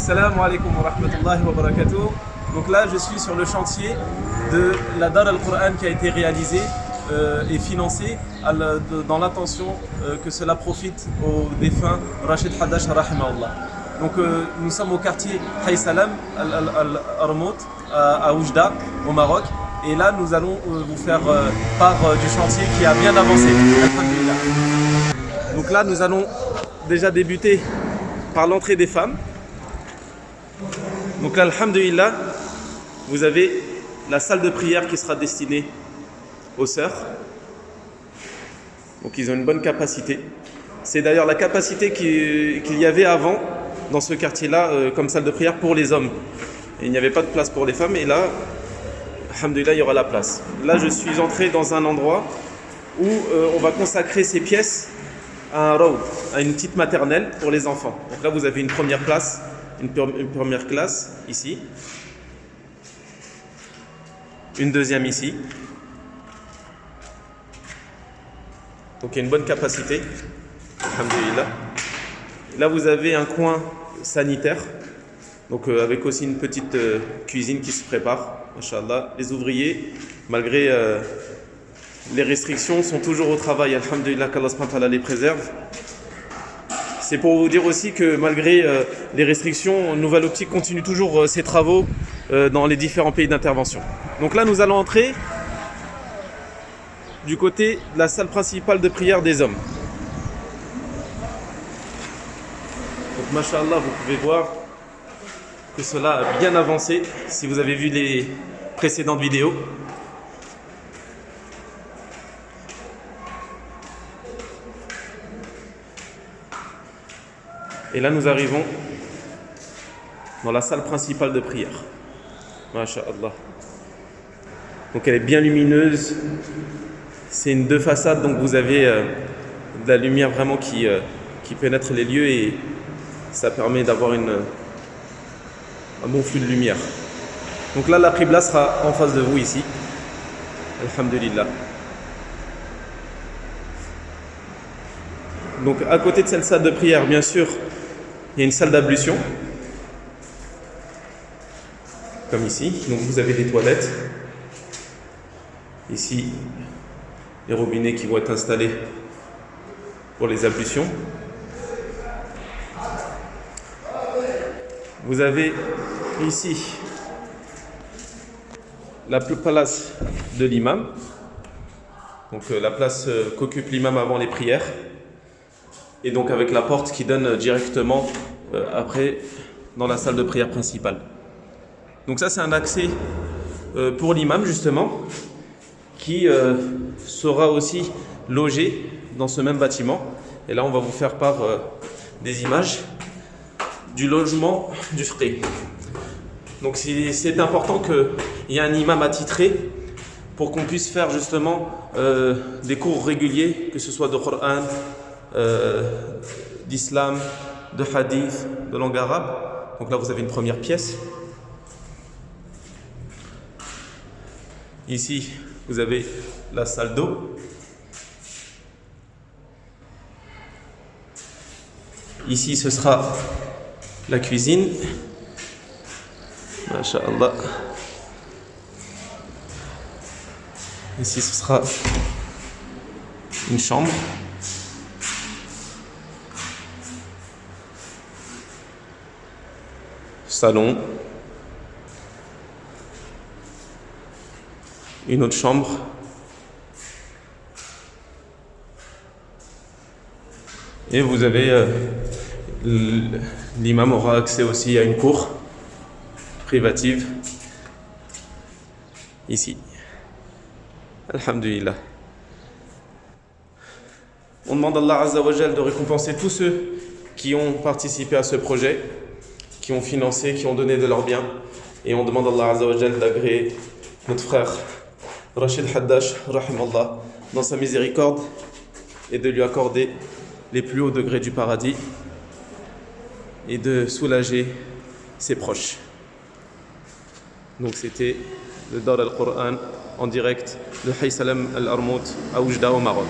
Assalamu alaikum wa rahmatullahi wa barakatuh. Donc là, je suis sur le chantier de la Dar al-Qur'an qui a été réalisée et financée dans l'intention que cela profite aux défunts Rachid Haddash rahimahullah. Donc nous sommes au quartier Hay Salam al-Armout à Oujda au Maroc. Et là, nous allons vous faire part du chantier qui a bien avancé. Donc là, nous allons déjà débuter par l'entrée des femmes. Donc là, alhamdulillah, vous avez la salle de prière qui sera destinée aux sœurs. Donc ils ont une bonne capacité. C'est d'ailleurs la capacité qu'il y avait avant dans ce quartier-là comme salle de prière pour les hommes. Et il n'y avait pas de place pour les femmes et là, alhamdulillah, il y aura la place. Là, je suis entré dans un endroit où on va consacrer ces pièces à un raoud, à une petite maternelle pour les enfants. Donc là, vous avez une première place, une première classe ici, une deuxième ici. Donc il y a une bonne capacité, alhamdulillah. Là, vous avez un coin sanitaire, donc avec aussi une petite cuisine qui se prépare. Masha'Allah, les ouvriers, malgré les restrictions, sont toujours au travail. Alhamdulillah, qu'Allah subhanahu wa ta'ala les préserve. C'est pour vous dire aussi que malgré les restrictions, Nouvelle Optique continue toujours ses travaux dans les différents pays d'intervention. Donc là, nous allons entrer du côté de la salle principale de prière des hommes. Donc, Masha'Allah, vous pouvez voir que cela a bien avancé si vous avez vu les précédentes vidéos. Et là nous arrivons dans la salle principale de prière. Masha'Allah. Donc elle est bien lumineuse. C'est une deux façades, donc vous avez de la lumière vraiment qui pénètre les lieux et ça permet d'avoir un bon flux de lumière. Donc là, la qibla sera en face de vous ici. Alhamdulillah. Donc à côté de cette salle de prière, bien sûr, il y a une salle d'ablution. Comme ici. Donc vous avez des toilettes. Ici, les robinets qui vont être installés pour les ablutions. Vous avez ici la place de l'imam, donc la place qu'occupe l'imam avant les prières, et donc avec la porte qui donne directement après dans la salle de prière principale. Donc ça c'est un accès pour l'imam justement, qui sera aussi logé dans ce même bâtiment. Et là on va vous faire part des images du logement du fiqh. Donc c'est important qu'il y ait un imam attitré pour qu'on puisse faire justement des cours réguliers, que ce soit de Coran, d'islam, de hadith, de langue arabe. Donc là vous avez une première pièce. Ici vous avez la salle d'eau. Ici ce sera la cuisine. Masha'Allah. Ici ce sera une chambre. Salon. Une autre chambre. Et vous avez l'imam aura accès aussi à une cour privative ici. Alhamdulillah. On demande à Allah Azza wa Jal de récompenser tous ceux qui ont participé à ce projet, qui ont financé, qui ont donné de leurs biens. Et on demande à Allah Azza wa Jal d'agréer notre frère Rachid Haddash, rahimallah, dans sa miséricorde et de lui accorder les plus hauts degrés du paradis et de soulager ses proches. Donc c'était le Dar al-Qur'an en direct de Hay Salam al-Armout à Oujda au Maroc.